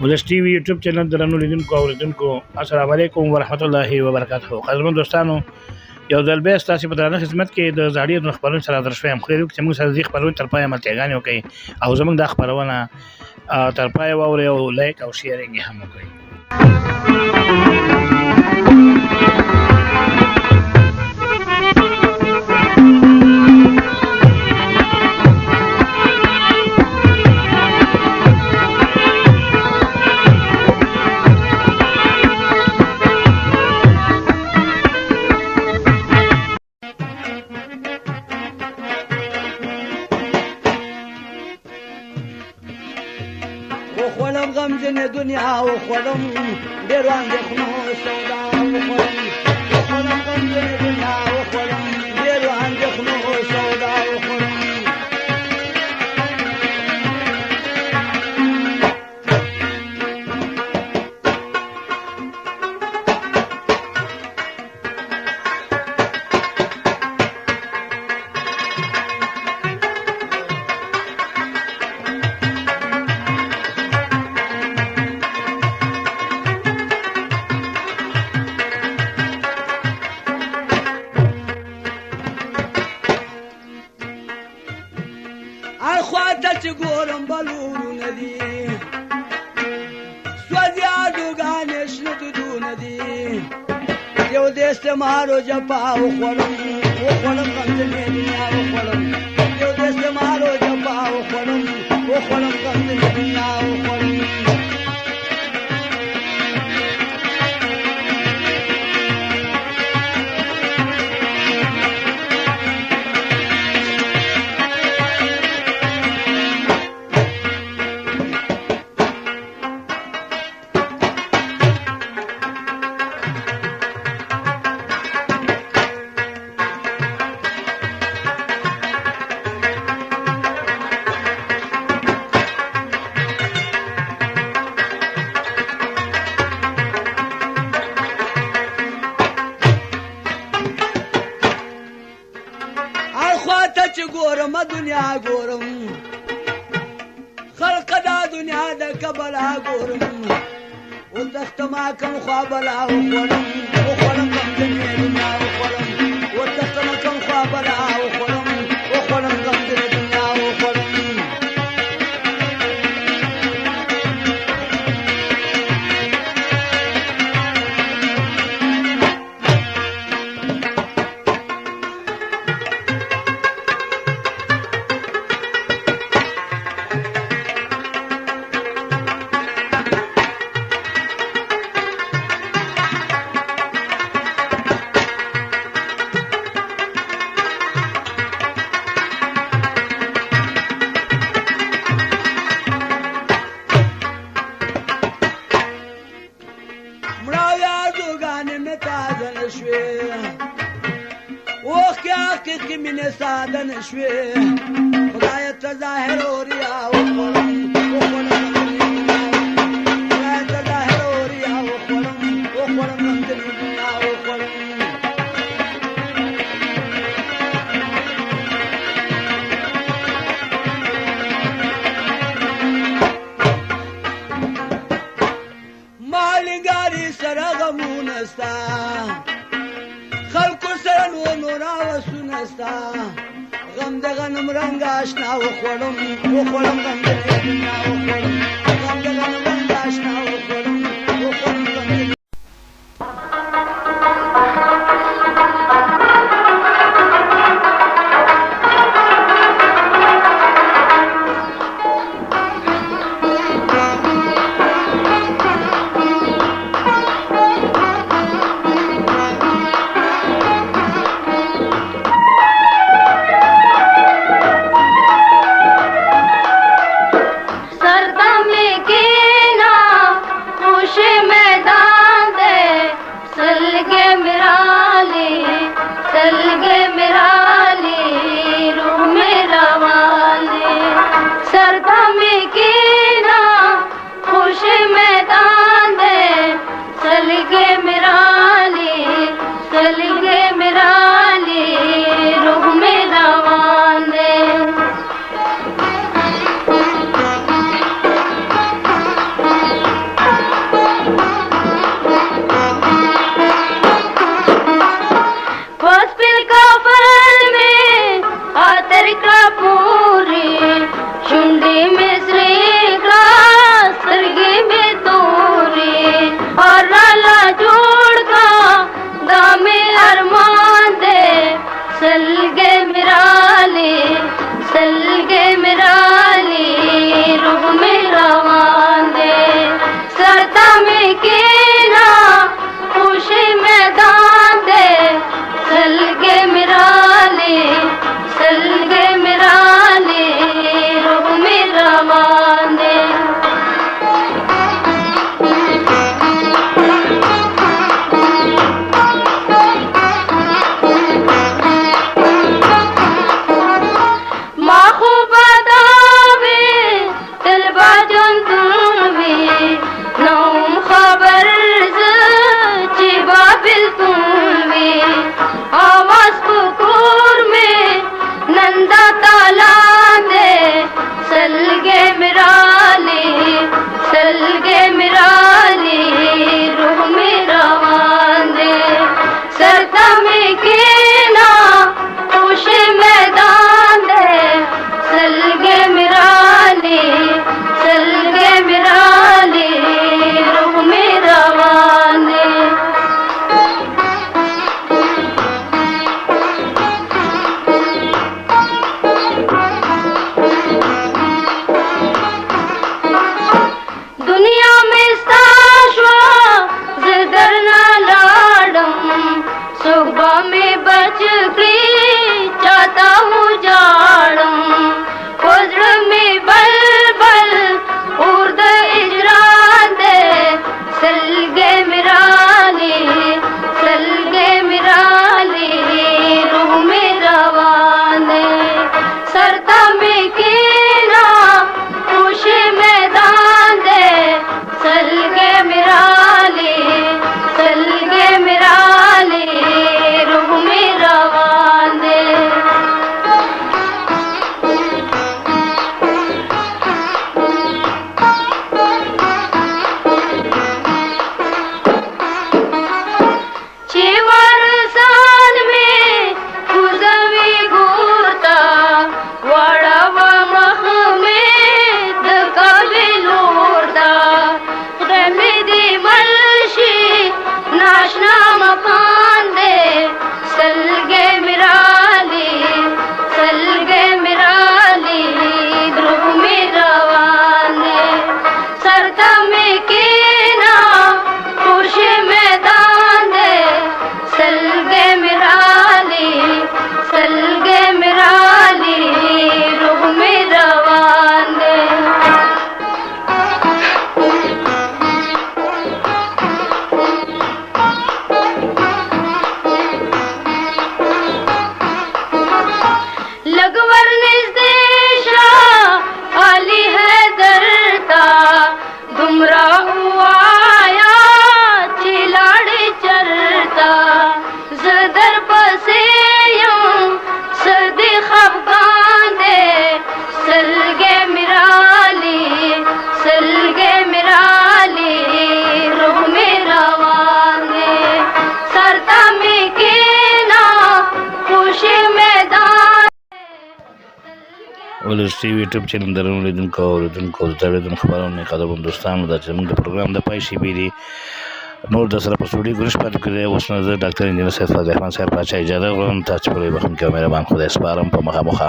ولس ټي وي یوټیوب چینل درنو لیدونکو او اوریدونکو السلام علیکم ورحمت الله وبرکاته. قدرمن دوستانو، یو ځل بیا ستاسو په درنه خدمت کې د زاړی د خبرونو سره درشوم. خو یو چې موږ سره ځخ خبرونه تر پای ملتيګانې وکړي او زموږ د خبرونه تر پای ووري او لایک او شیرینګ هم وکړي. وخورم غمجن دنیا وخورم ډېرو اندېښنو سودا وخورم وخورم غمجن دنیا وخورم ډېرو اندېښنو سودا وخورم چې ګورم بلورونه دي سوځیادوګانې شنه دودونه دي یو د استعمارو جپا وخورم وخورم غمجنې دنیا وخورم یو د استعمارو جپا وخورم وخورم غمجنې دنیا وخورم چې ګورم دنیا ګورم خلق دا دنیا د کبلا ګورم او تختما کم خوابلا وخورم وخورم غمجنې دنیا وخورم او تختما کم خوابلا وخورم وخورم غمجنې دنیا وخورم حقیقی مینه ساده نشوی خدای ته ظاهر اوریا وخورم وخورم خدای ته ظاهر اوریا وخورم وخورم دنیا وخورم مالګاری سره غمونه ستا خلکو سره نور راوسونستا غم د غنم رنګ آشنا وخورم وخورم غم د دنیا وخورم غم د غنم رنګ آشنا وخورم وخورم غم د सरदार نیوز ټي وي یوټیوب چینل درنو لیدونکو او اوریدونکو د تړیدونکو خبرونه قدرمن دوستانو دا چې موږ د پروګرام د پای شیبې دي نور د سره په سټوډیو کې نشو پاتې کېدی. اوس نو زه ډاکټر انجینر سید فضل رحمان صاحب پاچا اجازه غواړم. تاسو په لوی بخښنه کې مهربان خدای سپارم په مخامخه